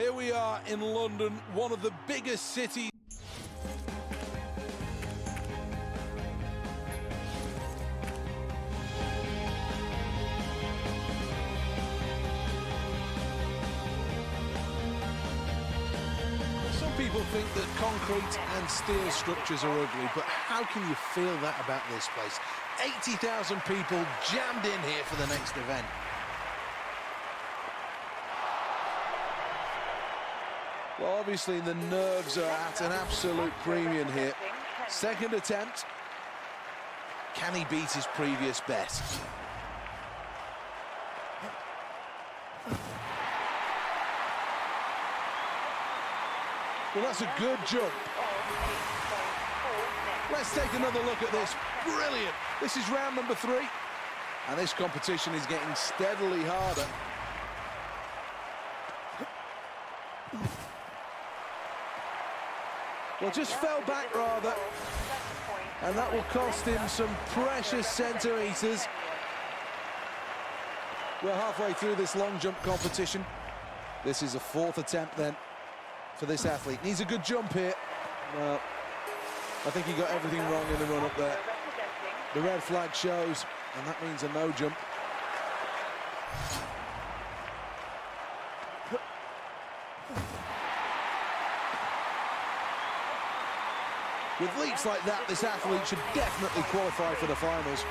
Here we are in London, one of the biggest cities. Some people think that concrete and steel structures are ugly, but how can you feel that about this place? 80,000 people jammed in here for the next event. Well, obviously the nerves are at an absolute premium here. Second attempt. Can he beat his previous bet? Well, that's a good jump. Let's take another look at this. Brilliant. This is round number 3. And this competition is getting steadily harder. Well, just fell back rather, and that will cost him some precious centimetres. We're halfway through this long jump competition. This is a 4th attempt then for this athlete. Needs a good jump here. Well, I think he got everything wrong in the run up there. The red flag shows, and that means a no jump. With leaps like that, this athlete should definitely qualify for the finals.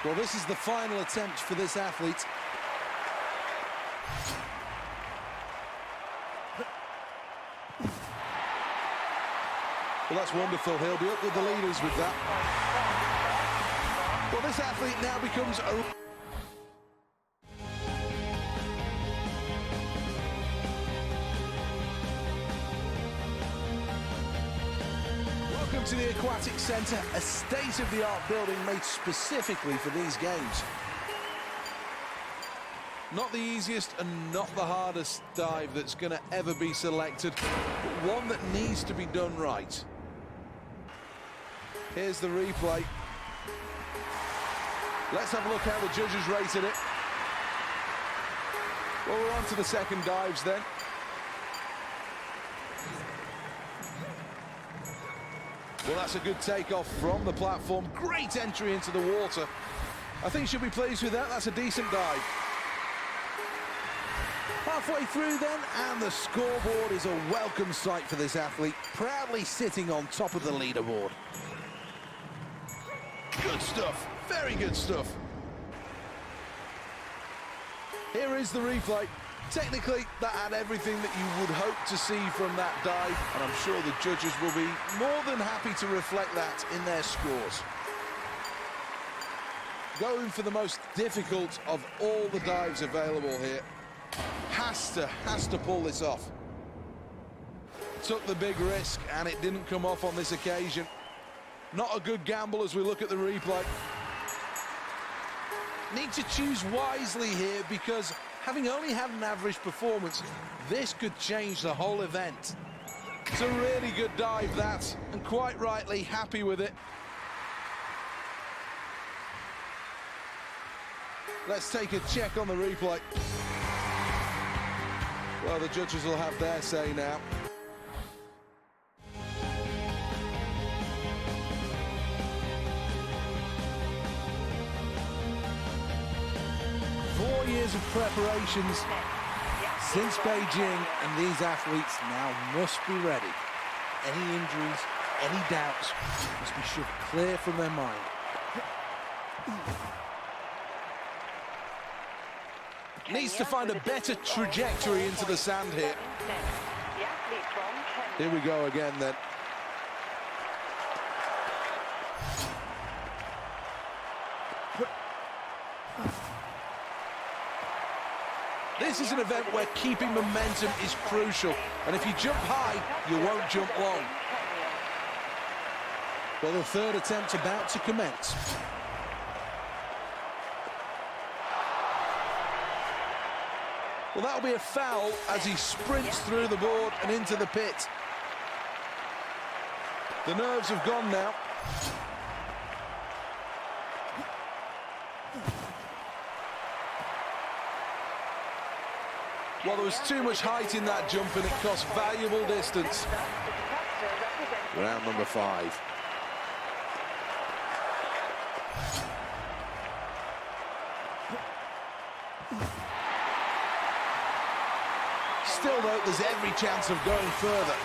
Well, this is the final attempt for this athlete. Well, that's wonderful. He'll be up with the leaders with that. Well, this athlete now becomes a... Welcome to the Aquatic Centre, a state-of-the-art building made specifically for these games. Not the easiest and not the hardest dive that's going to ever be selected, but one that needs to be done right. Here's the replay. Let's have a look how the judges rated it. Well, we're on to the second dives then. Well, that's a good takeoff from the platform. Great entry into the water. I think she'll be pleased with that. That's a decent dive. Halfway through then, and the scoreboard is a welcome sight for this athlete, proudly sitting on top of the leaderboard. Good stuff. Very good stuff. Here is the replay. Technically, that had everything that you would hope to see from that dive, and I'm sure the judges will be more than happy to reflect that in their scores. Going for the most difficult of all the dives available here. Has to pull this off. Took the big risk, and it didn't come off on this occasion. Not a good gamble as we look at the replay. Need to choose wisely here, because having only had an average performance, this could change the whole event. It's a really good dive, that, and quite rightly happy with it. Let's take a check on the replay. Well, the judges will have their say now. Years of preparations since Beijing, and these athletes now must be ready. Any injuries, any doubts must be shoved clear from their mind. Needs to find a better trajectory into the sand here. Here we go again then. This is an event where keeping momentum is crucial, and if you jump high, you won't jump long. Well, the third attempt about to commence. Well, that'll be a foul as he sprints through the board and into the pit. The nerves have gone now. Well, there was too much height in that jump and it cost valuable distance. Round number 5. Still, though, there's every chance of going further.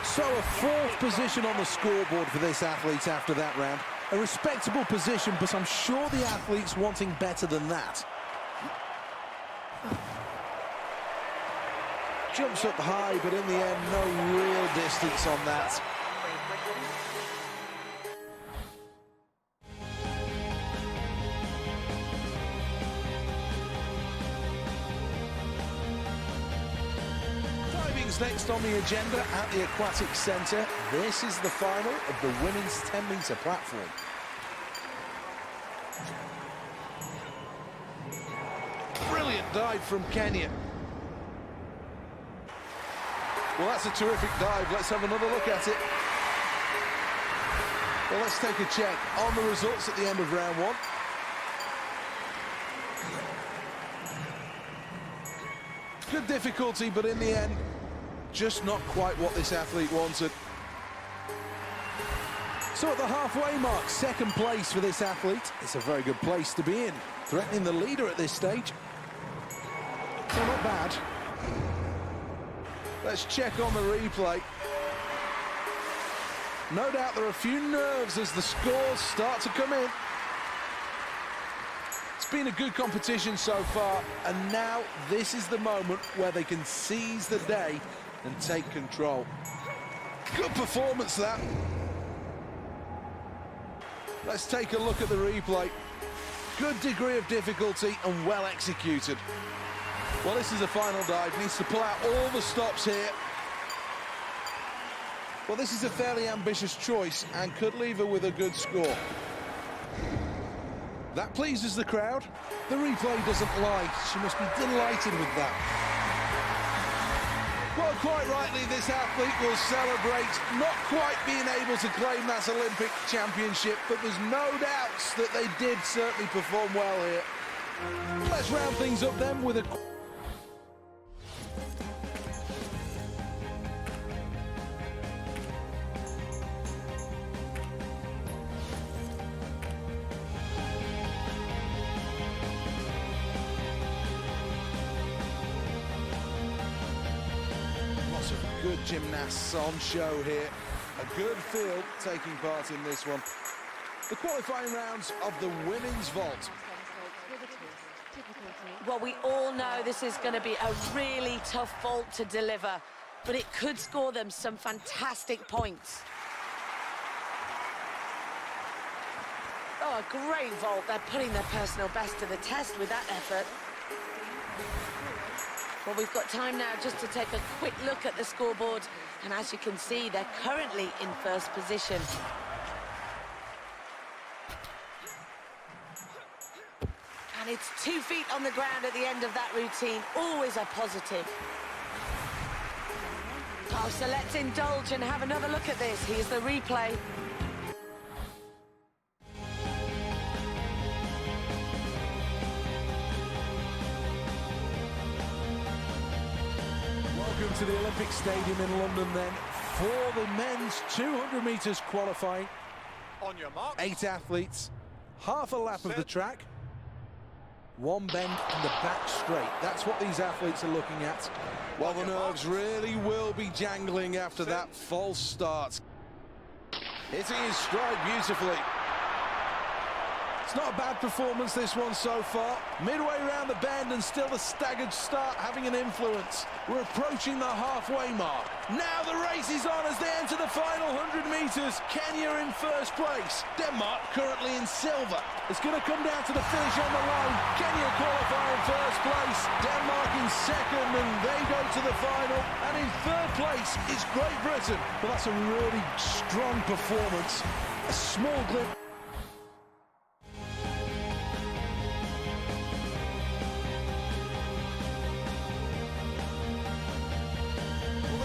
So a 4th position on the scoreboard for this athlete after that round. A respectable position, but I'm sure the athlete's wanting better than that. Jumps up high, but in the end, no real distance on that. Diving's next on the agenda at the Aquatic Centre. This is the final of the women's 10-metre platform. Brilliant dive from Kenya. Well, that's a terrific dive. Let's have another look at it. Well, let's take a check on the results at the end of round 1. Good difficulty, but in the end, just not quite what this athlete wanted. So at the halfway mark, 2nd place for this athlete. It's a very good place to be in, threatening the leader at this stage. So not bad. Let's check on the replay. No doubt there are a few nerves as the scores start to come in. It's been a good competition so far, and now this is the moment where they can seize the day and take control. Good performance, that. Let's take a look at the replay. Good degree of difficulty and well executed. Well, this is a final dive. Needs to pull out all the stops here. Well, this is a fairly ambitious choice and could leave her with a good score. That pleases the crowd. The replay doesn't lie. She must be delighted with that. Well, quite rightly, this athlete will celebrate not quite being able to claim that Olympic championship, but there's no doubts that they did certainly perform well here. Let's round things up then with a... Good gymnasts on show here. A good field taking part in this one. The qualifying rounds of the women's vault. Well, we all know this is going to be a really tough vault to deliver, but it could score them some fantastic points. Oh, a great vault. They're putting their personal best to the test with that effort. Well, we've got time now just to take a quick look at the scoreboard, and as you can see, they're currently in 1st position. And it's 2 feet on the ground at the end of that routine, always a positive. Oh, so let's indulge and have another look at this. Here's the replay. Welcome to the Olympic Stadium in London then for the men's 200 metres qualifying. On your mark. 8 athletes, half a lap of the track, 1 bend in the back straight. That's what these athletes are looking at. Well, the nerves really will be jangling after that false start. Hitting his stride beautifully. It's not a bad performance, this one, so far. Midway around the bend and still the staggered start having an influence. We're approaching the halfway mark. Now the race is on as they enter the final 100 metres. Kenya in 1st place. Denmark currently in silver. It's going to come down to the finish on the line. Kenya qualify in 1st place. Denmark in 2nd, and they go to the final. And in 3rd place is Great Britain. But that's a really strong performance. A small glimpse.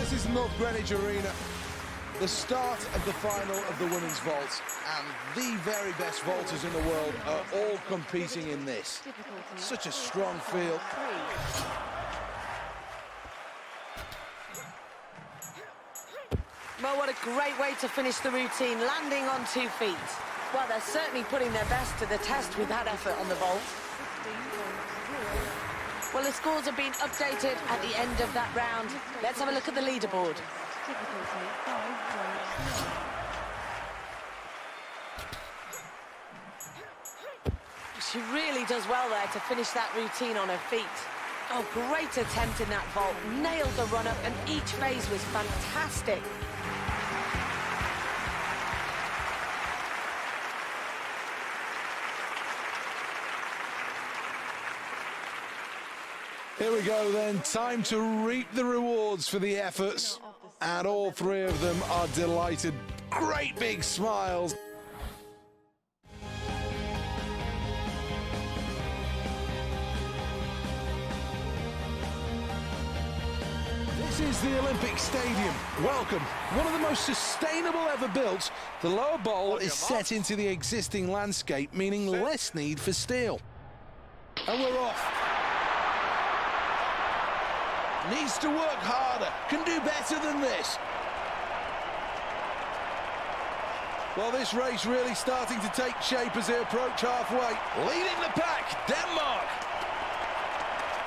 This is North Greenwich Arena. The start of the final of the women's vault, and the very best vaulters in the world are all competing in this. Such a strong field. Well, what a great way to finish the routine, landing on 2 feet. Well, they're certainly putting their best to the test with that effort on the vault. Well, the scores have been updated at the end of that round. Let's have a look at the leaderboard. She really does well there to finish that routine on her feet. Oh, great attempt in that vault. Nailed the run-up, and each phase was fantastic. Here we go then, time to reap the rewards for the efforts. And all 3 of them are delighted. Great big smiles. This is the Olympic Stadium. Welcome. One of the most sustainable ever built. The lower bowl is set into the existing landscape, meaning less need for steel. And we're off. Needs to work harder, can do better than this. Well, this race really starting to take shape as they approach halfway. Leading the pack, Denmark.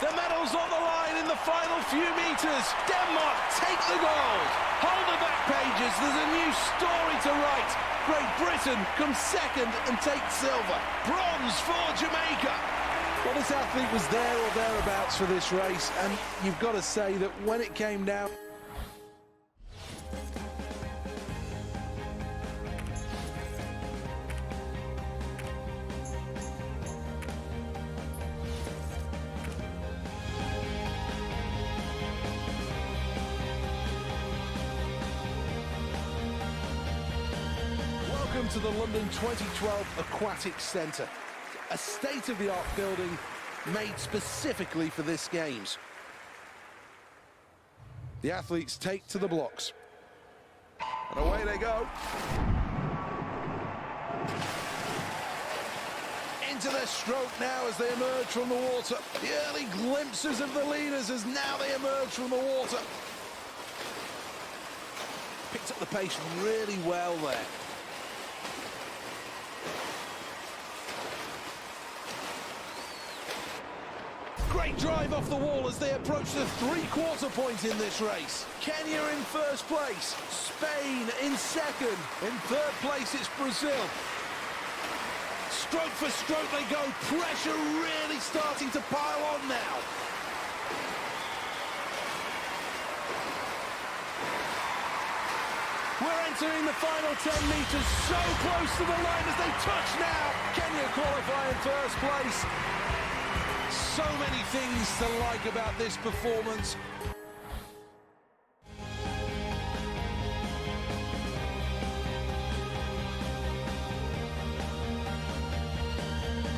The medal's on the line in the final few meters. Denmark take the gold. Hold the back pages, there's a new story to write. Great Britain comes second and takes silver. Bronze for Jamaica. Well, this athlete was there or thereabouts for this race, and you've got to say that when it came down... Welcome to the London 2012 Aquatic Centre. A state-of-the-art building made specifically for this Games. The athletes take to the blocks. And away they go. Into their stroke now as they emerge from the water. The early glimpses of the leaders as now they emerge from the water. Picked up the pace really well there. Great drive off the wall as they approach the 3/4 point in this race. Kenya in first place, Spain in second. In third place, it's Brazil. Stroke for stroke they go. Pressure really starting to pile on now. We're entering the final 10 metres, so close to the line as they touch now. Kenya qualify in first place. So many things to like about this performance.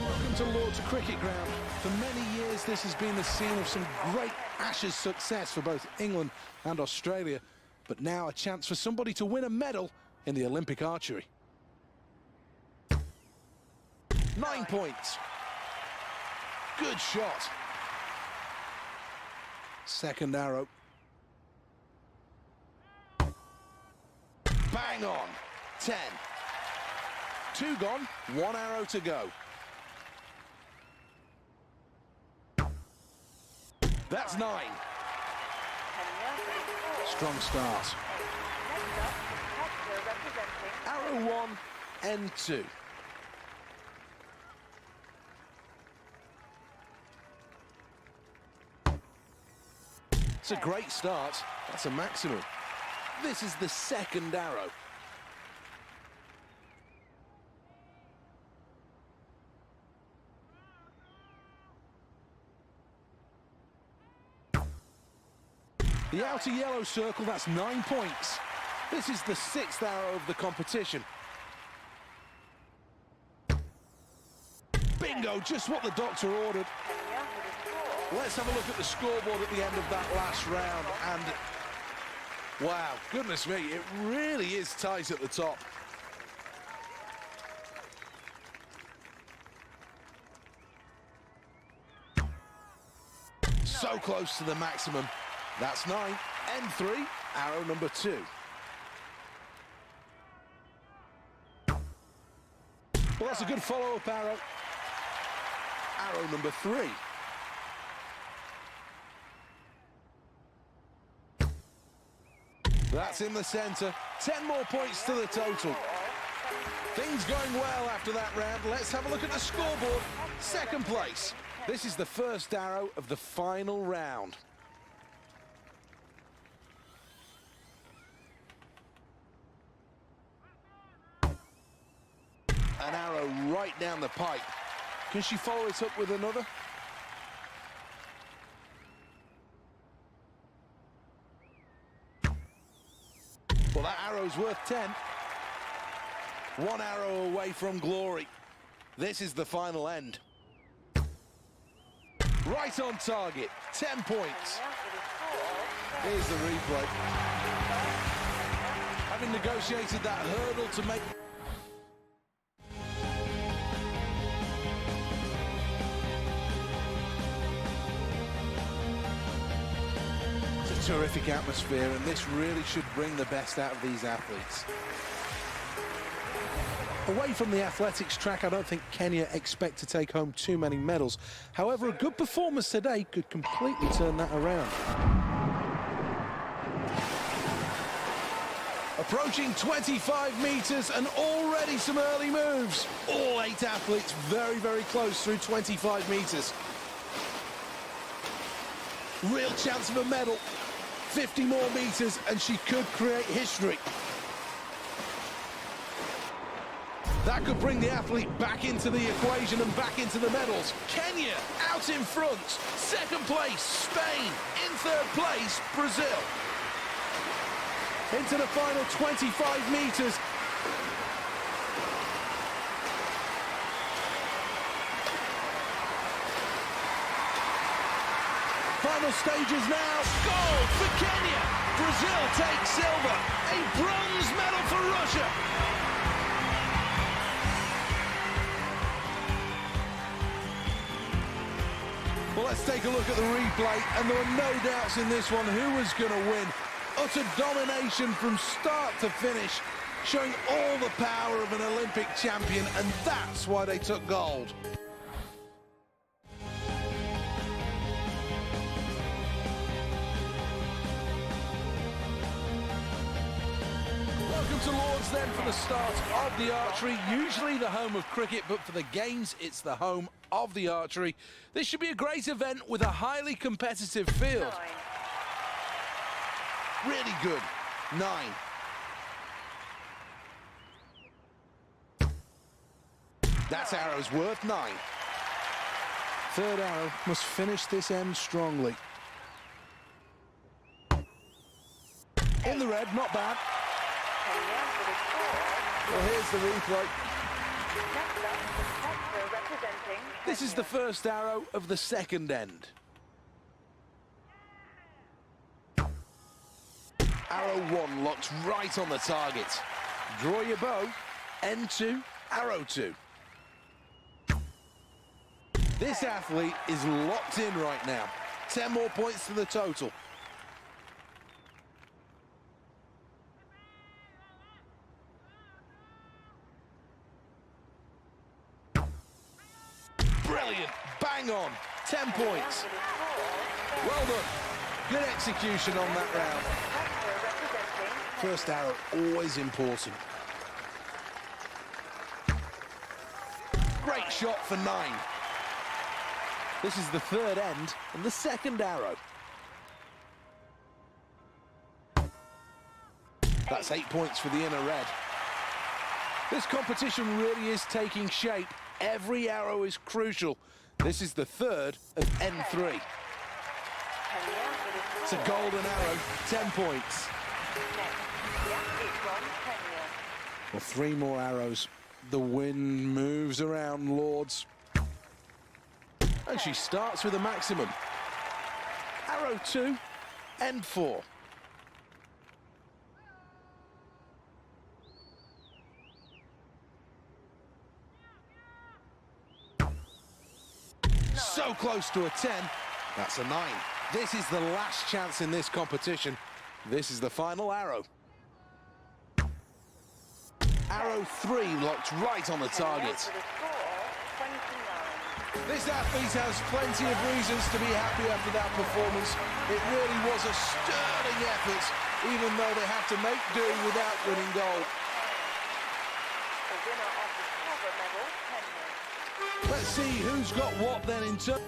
Welcome to Lord's Cricket Ground. For many years, this has been the scene of some great Ashes success for both England and Australia. But now a chance for somebody to win a medal in the Olympic archery. 9 points. Good shot. Second arrow. Bang on. 10. 2 gone, 1 arrow to go. That's 9. Strong start. Arrow 1, end 2. It's a great start. That's a maximum. This is the second arrow. The outer yellow circle, that's 9 points. This is the 6th arrow of the competition. Bingo, just what the doctor ordered. Let's have a look at the scoreboard at the end of that last round. And Wow, goodness me, it really is tight at the top. So close to the maximum. That's 9. N3, arrow number 2. Well, that's a good follow-up arrow. Arrow number 3. That's in the centre. 10 more points to the total. Things going well after that round. Let's have a look at the scoreboard. Second place. This is the first arrow of the final round. An arrow right down the pipe. Can she follow it up with another? Well, that arrow's worth 10. One arrow away from glory. This is the final end. Right on target, 10 points. Here's the replay. Having negotiated that hurdle to make... It's a terrific atmosphere, and this really should bring the best out of these athletes. Away from the athletics track, I don't think Kenya expect to take home too many medals. However, a good performance today could completely turn that around. Approaching 25 metres and already some early moves. All 8 athletes very, very close through 25 metres. Real chance of a medal. 50 more metres and she could create history. That could bring the athlete back into the equation and back into the medals. Kenya out in front. Second place, Spain. In third place, Brazil. Into the final 25 metres. Final stages now. Gold for Kenya. Brazil takes silver. A bronze medal for Russia. Well, let's take a look at the replay, and there were no doubts in this one who was going to win. Utter domination from start to finish, showing all the power of an Olympic champion, and that's why they took gold. Welcome to Lord's then for the start of the archery. Usually the home of cricket, but for the games, it's the home of the archery. This should be a great event with a highly competitive field. 9. Really good. 9. That arrow's worth 9. Third arrow must finish this end strongly. In the red, not bad. Well, here's the replay. This is the first arrow of the second end. Arrow 1 locked right on the target. Draw your bow. N2, arrow 2. This athlete is locked in right now. 10 more points to the total. Brilliant, bang on, 10 points. Well done, good execution on that round. First arrow, always important. Great shot for 9. This is the third end and the second arrow. That's 8 points for the inner red. This competition really is taking shape. Every arrow is crucial. This is the third of N3. It's a golden arrow, 10 points. Well, 3 more arrows. The wind moves around Lords. And she starts with a maximum. Arrow 2, N4. So close to a 10. That's a 9. This is the last chance in this competition. This is the final arrow. Arrow 3 locked right on the target. This athlete has plenty of reasons to be happy after that performance. It really was a sterling effort, even though they have to make do without winning gold. The winner of the silver medal, 10 years. Let's see who's got what then in turn.